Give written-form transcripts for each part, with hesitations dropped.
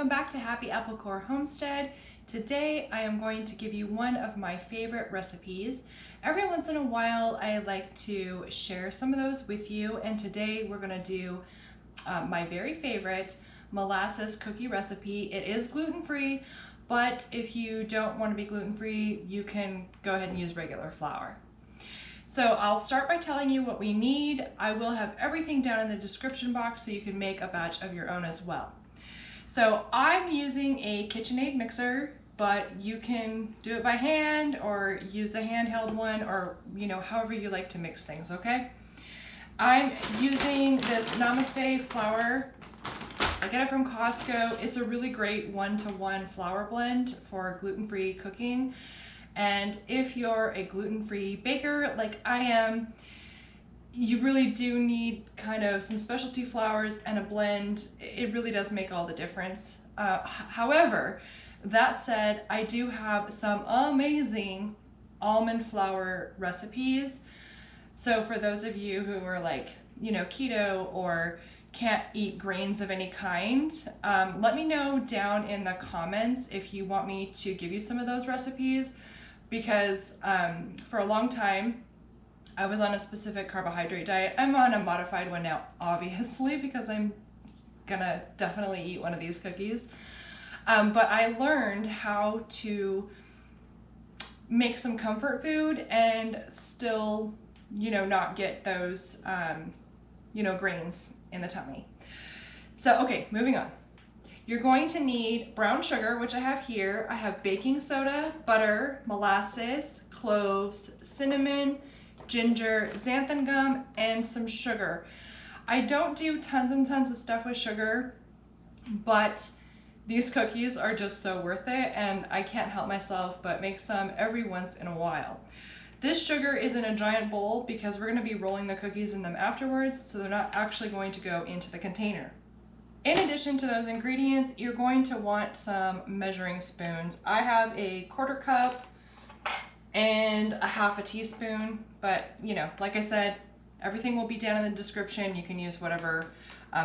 welcome back to Happy Apple Core Homestead. Today I am going to give you one of my favorite recipes. Every once in a while I like to share some of those with you, and today we're going to do my very favorite molasses cookie recipe. It is gluten-free, but if you don't want to be gluten-free, you can go ahead and use regular flour. So I'll start by telling you what we need. I will have everything down in the description box so you can make a batch of your own as well. So I'm using a KitchenAid mixer, but you can do it by hand or use a handheld one, or however you like to mix things, okay? I'm using this Namaste flour. I get it from Costco. It's a really great one-to-one flour blend for gluten-free cooking. And if you're a gluten-free baker like I am, you really do need kind of some specialty flours and a blend. It really does make all the difference. However, that said, I do have some amazing almond flour recipes. So for those of you who are like, keto or can't eat grains of any kind, let me know down in the comments if you want me to give you some of those recipes, because for a long time I was on a specific carbohydrate diet. I'm on a modified one now, obviously, because I'm gonna definitely eat one of these cookies. But I learned how to make some comfort food and still, not get those, grains in the tummy. So, okay, moving on. You're going to need brown sugar, which I have here. I have baking soda, butter, molasses, cloves, cinnamon, ginger, xanthan gum, and some sugar. I don't do tons and tons of stuff with sugar, but these cookies are just so worth it, and I can't help myself but make some every once in a while. This sugar is in a giant bowl because we're going to be rolling the cookies in them afterwards, so they're not actually going to go into the container. In addition to those ingredients, you're going to want some measuring spoons. I have a 1/4 cup and a 1/2 teaspoon, but like I said, everything will be down in the description. You can use whatever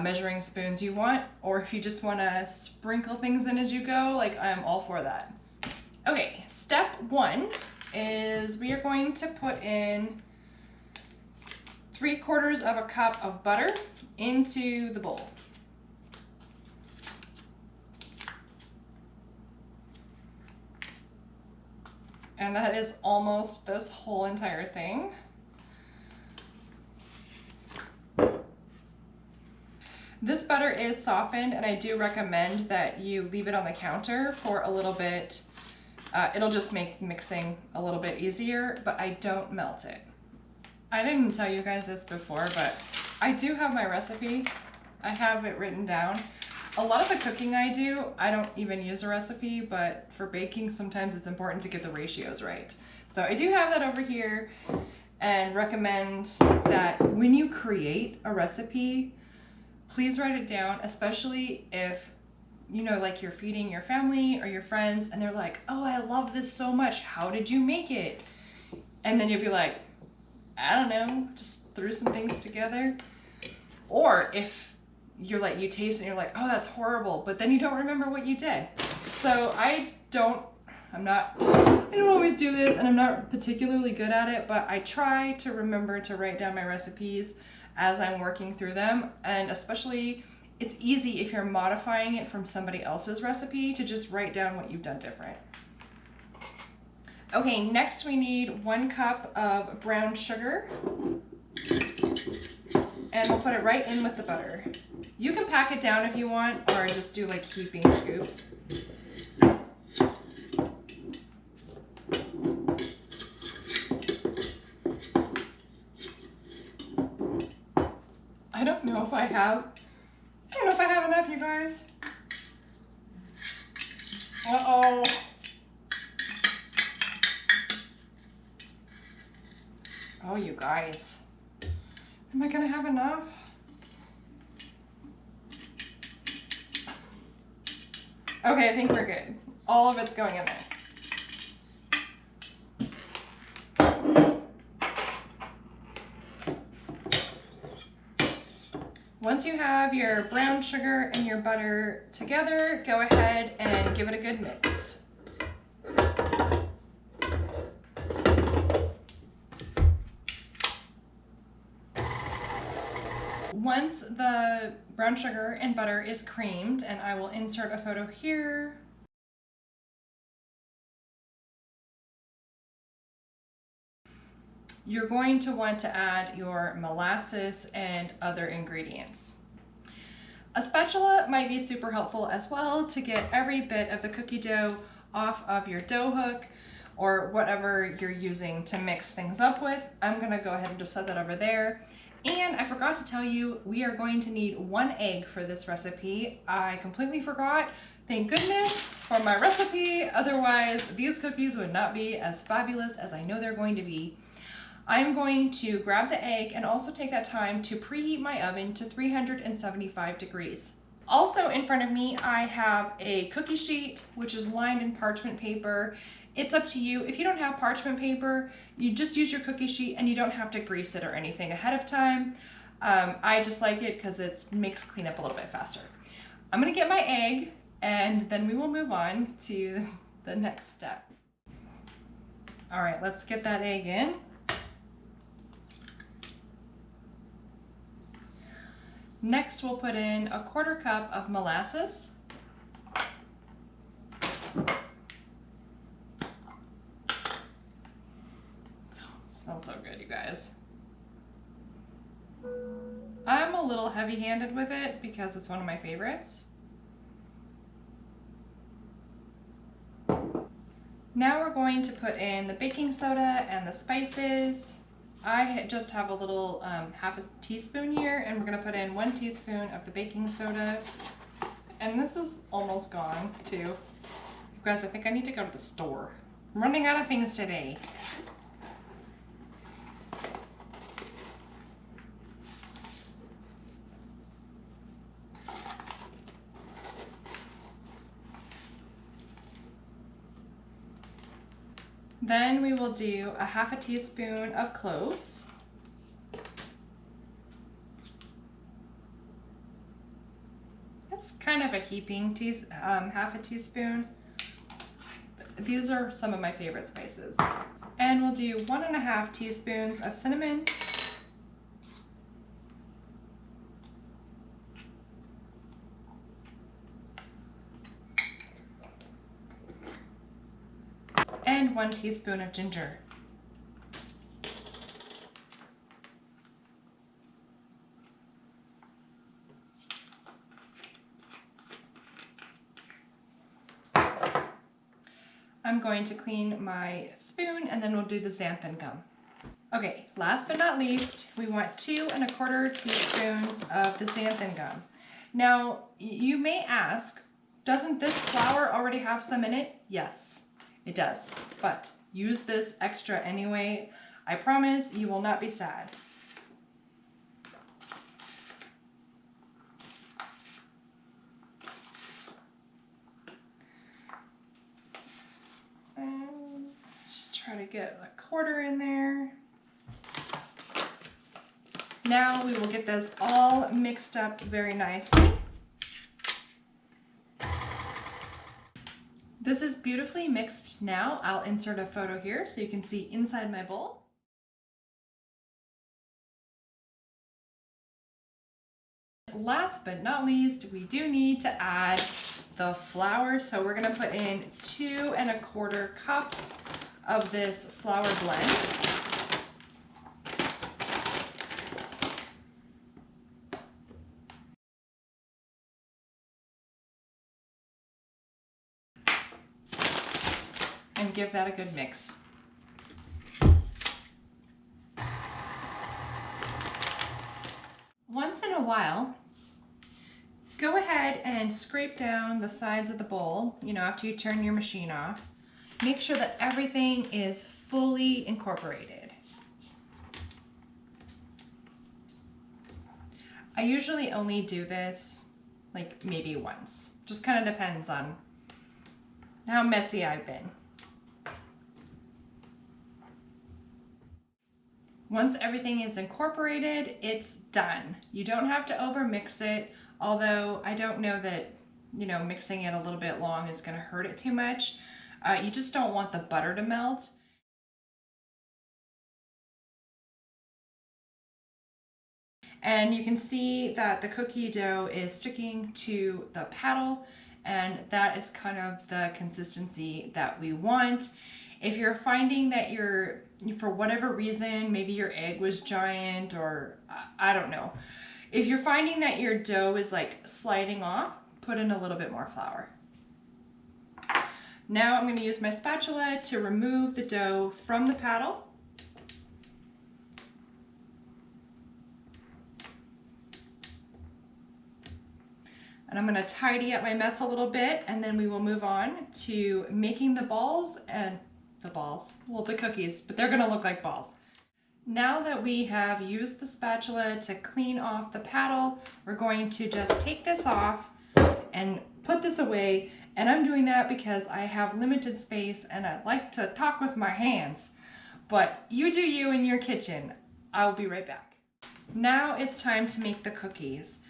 measuring spoons you want, or if you just want to sprinkle things in as you go, like I'm all for that. Okay, step 1 is we are going to put in 3/4 cup of butter into the bowl. And that is almost this whole entire thing. This butter is softened, and I do recommend that you leave it on the counter for a little bit. It'll just make mixing a little bit easier, but I don't melt it. I didn't tell you guys this before, but I do have my recipe. I have it written down. A lot of the cooking I do, I don't even use a recipe, but for baking, sometimes it's important to get the ratios right. So I do have that over here, and recommend that when you create a recipe, please write it down, especially if, like you're feeding your family or your friends and they're like, oh, I love this so much. How did you make it? And then you'll be like, I don't know, just threw some things together. Or if you're like, you taste and you're like, oh, that's horrible, but then you don't remember what you did. So I don't always do this, and I'm not particularly good at it, but I try to remember to write down my recipes as I'm working through them. And especially, it's easy if you're modifying it from somebody else's recipe to just write down what you've done different. Okay, next we need 1 cup of brown sugar, and we'll put it right in with the butter. You can pack it down if you want, or just do like heaping scoops. I don't know if I have enough, you guys. Uh-oh. Oh, you guys. Am I gonna have enough? Okay, I think we're good. All of it's going in there. Once you have your brown sugar and your butter together, go ahead and give it a good mix. Once the brown sugar and butter is creamed, and I will insert a photo here. You're going to want to add your molasses and other ingredients. A spatula might be super helpful as well to get every bit of the cookie dough off of your dough hook or whatever you're using to mix things up with. I'm gonna go ahead and just set that over there. And I forgot to tell you, we are going to need 1 egg for this recipe. I completely forgot. Thank goodness for my recipe. Otherwise, these cookies would not be as fabulous as I know they're going to be. I'm going to grab the egg and also take that time to preheat my oven to 375 degrees. Also in front of me, I have a cookie sheet, which is lined in parchment paper. It's up to you. If you don't have parchment paper, you just use your cookie sheet and you don't have to grease it or anything ahead of time. I just like it because it makes cleanup a little bit faster. I'm gonna get my egg and then we will move on to the next step. All right, let's get that egg in. Next, we'll put in a 1/4 cup of molasses. Smells so good, you guys. I'm a little heavy-handed with it because it's one of my favorites. Now we're going to put in the baking soda and the spices. I just have a little half a teaspoon here, and we're gonna put in 1 teaspoon of the baking soda. And this is almost gone too. You guys, I think I need to go to the store. I'm running out of things today. Then we will do a half a teaspoon of cloves. That's kind of a heaping half a teaspoon. These are some of my favorite spices. And we'll do 1.5 teaspoons of cinnamon. And 1 teaspoon of ginger. I'm going to clean my spoon and then we'll do the xanthan gum. Okay, last but not least, we want 2¼ teaspoons of the xanthan gum. Now, you may ask, doesn't this flour already have some in it? Yes. It does, but use this extra anyway. I promise you will not be sad. Just try to get 1/4 in there. Now we will get this all mixed up very nicely. This is beautifully mixed now. I'll insert a photo here so you can see inside my bowl. Last but not least, we do need to add the flour. So we're gonna put in 2¼ cups of this flour blend. And give that a good mix. Once in a while, go ahead and scrape down the sides of the bowl, after you turn your machine off. Make sure that everything is fully incorporated. I usually only do this maybe once. Just kind of depends on how messy I've been. Once everything is incorporated, it's done. You don't have to over mix it, although I don't know that, mixing it a little bit long is going to hurt it too much. You just don't want the butter to melt. And you can see that the cookie dough is sticking to the paddle, and that is kind of the consistency that we want. If you're finding that for whatever reason, maybe your egg was giant, or I don't know. If you're finding that your dough is like sliding off, put in a little bit more flour. Now I'm going to use my spatula to remove the dough from the paddle. And I'm going to tidy up my mess a little bit, and then we will move on to making the balls and the cookies, but they're going to look like balls. Now that we have used the spatula to clean off the paddle, we're going to just take this off and put this away. And I'm doing that because I have limited space and I like to talk with my hands. But you do you in your kitchen. I'll be right back. Now it's time to make the cookies.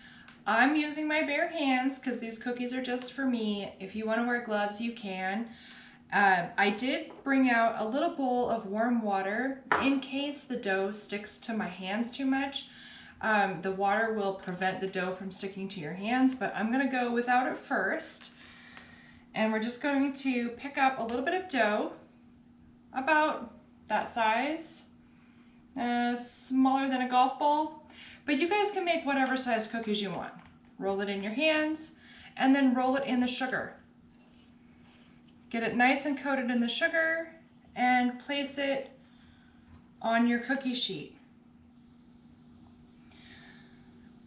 I'm using my bare hands because these cookies are just for me. If you want to wear gloves, you can. I did bring out a little bowl of warm water in case the dough sticks to my hands too much. The water will prevent the dough from sticking to your hands, but I'm going to go without it first. And we're just going to pick up a little bit of dough, about that size, smaller than a golf ball. But you guys can make whatever size cookies you want. Roll it in your hands, and then roll it in the sugar. Get it nice and coated in the sugar, and place it on your cookie sheet.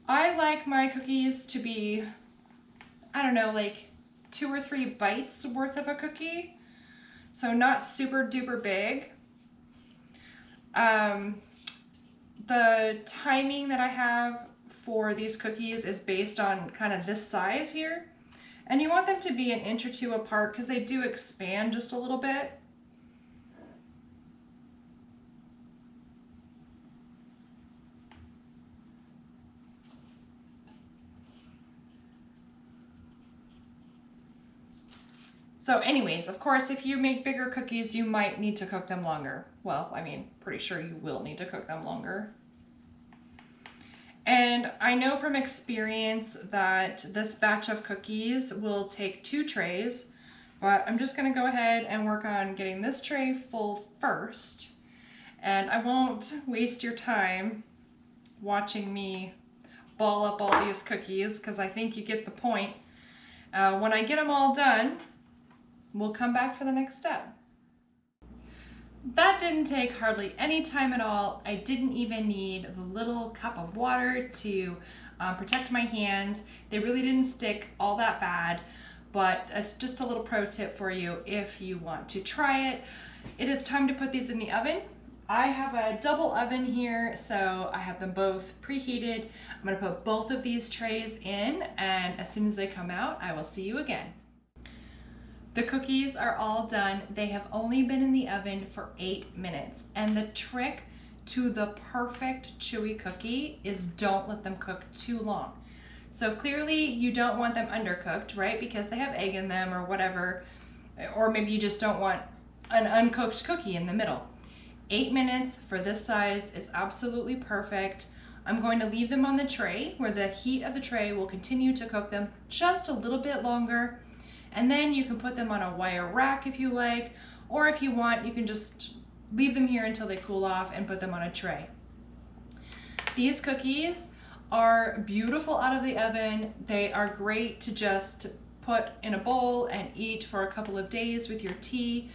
I like my cookies to be, I don't know, like 2 or 3 bites worth of a cookie. So not super duper big. The timing that I have for these cookies is based on kind of this size here. And you want them to be 1 inch or 2 apart because they do expand just a little bit. So anyways, of course, if you make bigger cookies, you might need to cook them longer. Well, I mean, pretty sure you will need to cook them longer. And I know from experience that this batch of cookies will take 2 trays, but I'm just gonna go ahead and work on getting this tray full first. And I won't waste your time watching me ball up all these cookies because I think you get the point. When I get them all done, we'll come back for the next step. That didn't take hardly any time at all. I didn't even need the little cup of water to protect my hands. They really didn't stick all that bad, but it's just a little pro tip for you if you want to try it. It is time to put these in the oven. I have a double oven here, so I have them both preheated. I'm gonna put both of these trays in, and as soon as they come out, I will see you again. The cookies are all done. They have only been in the oven for 8 minutes. And the trick to the perfect chewy cookie is don't let them cook too long. So clearly you don't want them undercooked, right? Because they have egg in them or whatever. Or maybe you just don't want an uncooked cookie in the middle. 8 minutes for this size is absolutely perfect. I'm going to leave them on the tray where the heat of the tray will continue to cook them just a little bit longer. And then you can put them on a wire rack if you like, or if you want, you can just leave them here until they cool off and put them on a tray. These cookies are beautiful out of the oven. They are great to just put in a bowl and eat for a couple of days with your tea.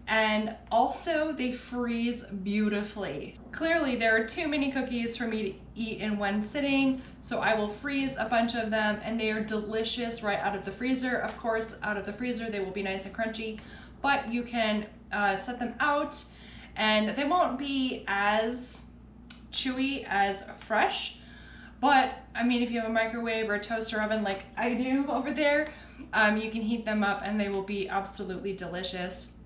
And also they freeze beautifully. Clearly there are too many cookies for me to eat in one sitting, so I will freeze a bunch of them, and they are delicious right out of the freezer. Of course, out of the freezer they will be nice and crunchy, but you can set them out and they won't be as chewy as fresh. But I mean, if you have a microwave or a toaster oven like I do over there, you can heat them up and they will be absolutely delicious.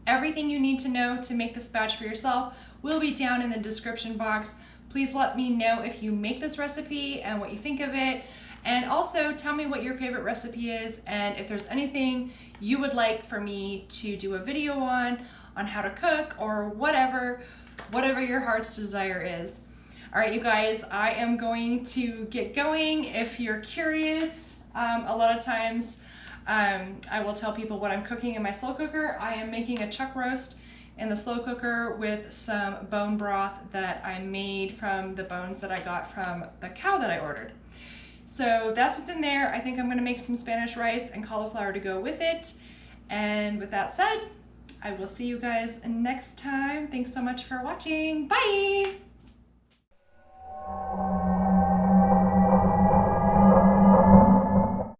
Everything you need to know to make this batch for yourself will be down in the description box. Please let me know if you make this recipe and what you think of it. And also tell me what your favorite recipe is and if there's anything you would like for me to do a video on how to cook or whatever your heart's desire is. All right, you guys, I am going to get going. If you're curious, a lot of times I will tell people what I'm cooking in my slow cooker. I am making a chuck roast in the slow cooker with some bone broth that I made from the bones that I got from the cow that I ordered. So that's what's in there. I think I'm gonna make some Spanish rice and cauliflower to go with it. And with that said, I will see you guys next time. Thanks so much for watching. Bye!